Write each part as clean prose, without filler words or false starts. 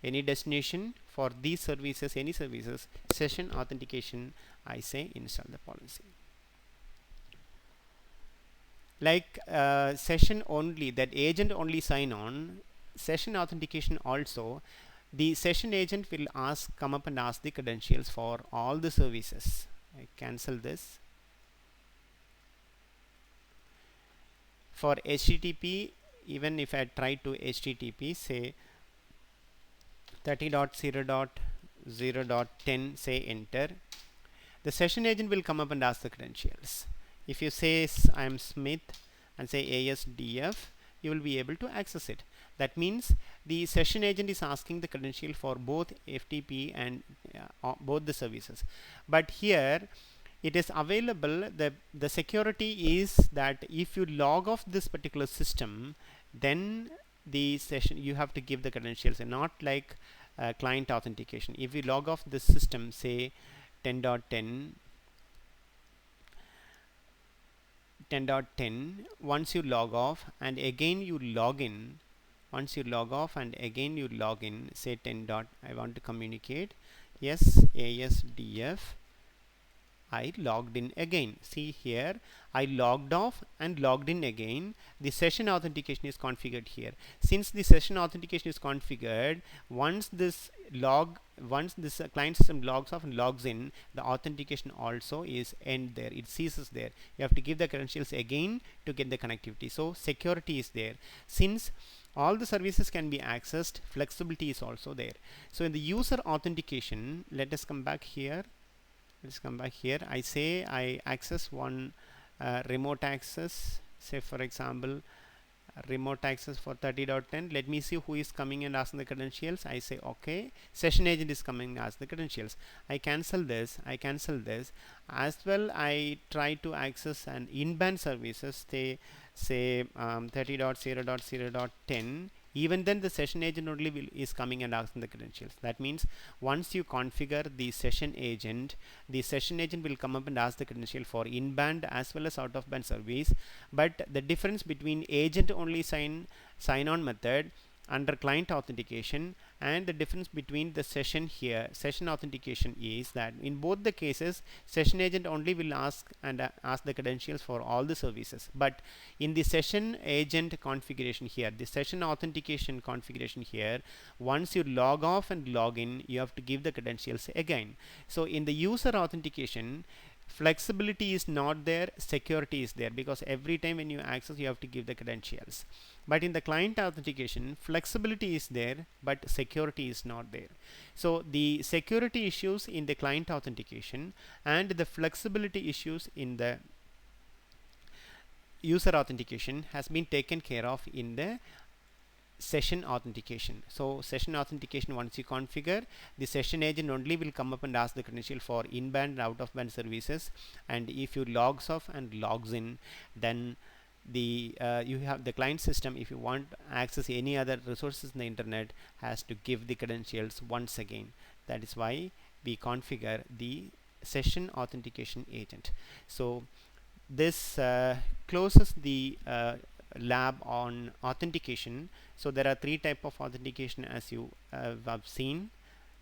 any destination for these services, any services, session authentication, I say install the policy. Like session only, that agent only sign on, session authentication also, the session agent will come up and ask the credentials for all the services. I cancel this. For HTTP, even if I try to HTTP, say 30.0.0.10, say enter, the session agent will come up and ask the credentials. If you say I am Smith and say ASDF, you will be able to access it. That means the session agent is asking the credential for both FTP and both the services. But here it is available, the security is that if you log off this particular system, then the session, you have to give the credentials, and not like client authentication. If you log off the system, say 10.10, once you log off and again you log in, once you log off and again you log in, say 10. I want to communicate, yes, ASDF, I logged in again. See here, I logged off and logged in again. The session authentication is configured here. Since the session authentication is configured, once this client system logs off and logs in, the authentication also is end there. It ceases there. You have to give the credentials again to get the connectivity. So security is there. Since all the services can be accessed, flexibility is also there. So in the user authentication, let us come back here. Let's come back here. I say I access one remote access, say for example remote access for 30.10. let me see who is coming and asking the credentials. I say okay, session agent is coming and ask the credentials. I cancel this, I cancel this as well. I try to access an in-band services, say 30.0.0.10. even then the session agent only is coming and asking the credentials. That means once you configure the session agent will come up and ask the credential for in-band as well as out-of-band service. But the difference between agent only sign on method under client authentication and the difference between the session authentication is that in both the cases session agent only will ask the credentials for all the services. But in the session agent configuration here, the session authentication configuration here, once you log off and log in, you have to give the credentials again. So in the user authentication, flexibility is not there, security is there, because every time when you access you have to give the credentials. But in the client authentication, flexibility is there but security is not there. So the security issues in the client authentication and the flexibility issues in the user authentication has been taken care of in the session authentication. So session authentication, once you configure, the session agent only will come up and ask the credential for in-band and out-of-band services, and if you logs off and logs in, then the you have the client system, if you want to access any other resources in the internet, has to give the credentials once again. That is why we configure the session authentication agent. So this closes the lab on authentication. So there are three types of authentication, as you have seen.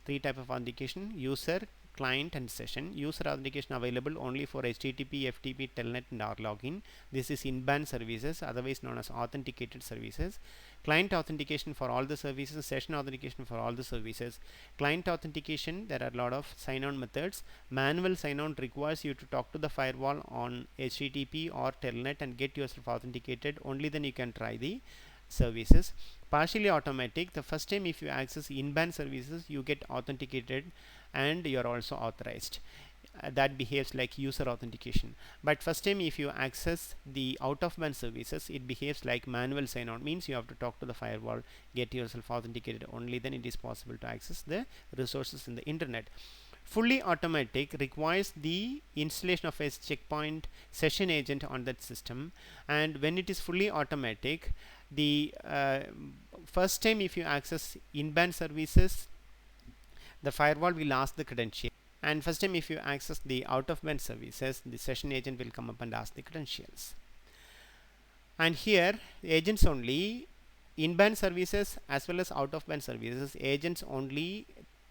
Three types of authentication: user, client and session. User authentication available only for HTTP, FTP, Telnet and RLogin. This is in-band services, otherwise known as authenticated services. Client authentication for all the services, session authentication for all the services. Client authentication, there are a lot of sign-on methods. Manual sign-on requires you to talk to the firewall on HTTP or Telnet and get yourself authenticated. Only then you can try the services. Partially automatic, the first time if you access in-band services, you get authenticated and you are also authorized. That behaves like user authentication. But first time if you access the out-of-band services, it behaves like manual sign-on, means you have to talk to the firewall, get yourself authenticated. Only then it is possible to access the resources in the internet. Fully automatic requires the installation of a checkpoint session agent on that system, and when it is fully automatic, the first time if you access in-band services, the firewall will ask the credential, and first time if you access the out-of-band services, the session agent will come up and ask the credentials. And here agents only, in-band services as well as out-of-band services, agents only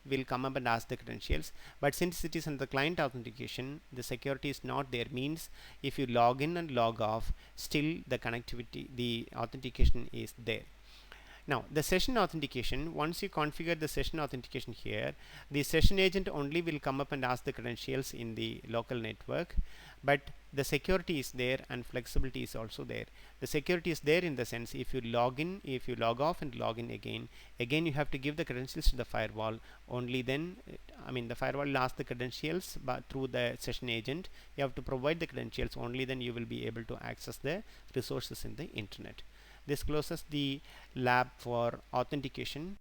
will come up and ask the credentials, but since it is in the client authentication, the security is not there, means if you log in and log off, still the connectivity, the authentication is there. Now the session authentication, once you configure the session authentication here, the session agent only will come up and ask the credentials in the local network, but the security is there and flexibility is also there. The security is there in the sense, if you log in, if you log off and log in again you have to give the credentials to the firewall. Only then, I mean, the firewall will ask the credentials, but through the session agent you have to provide the credentials. Only then you will be able to access the resources in the internet. This closes the lab for authentication.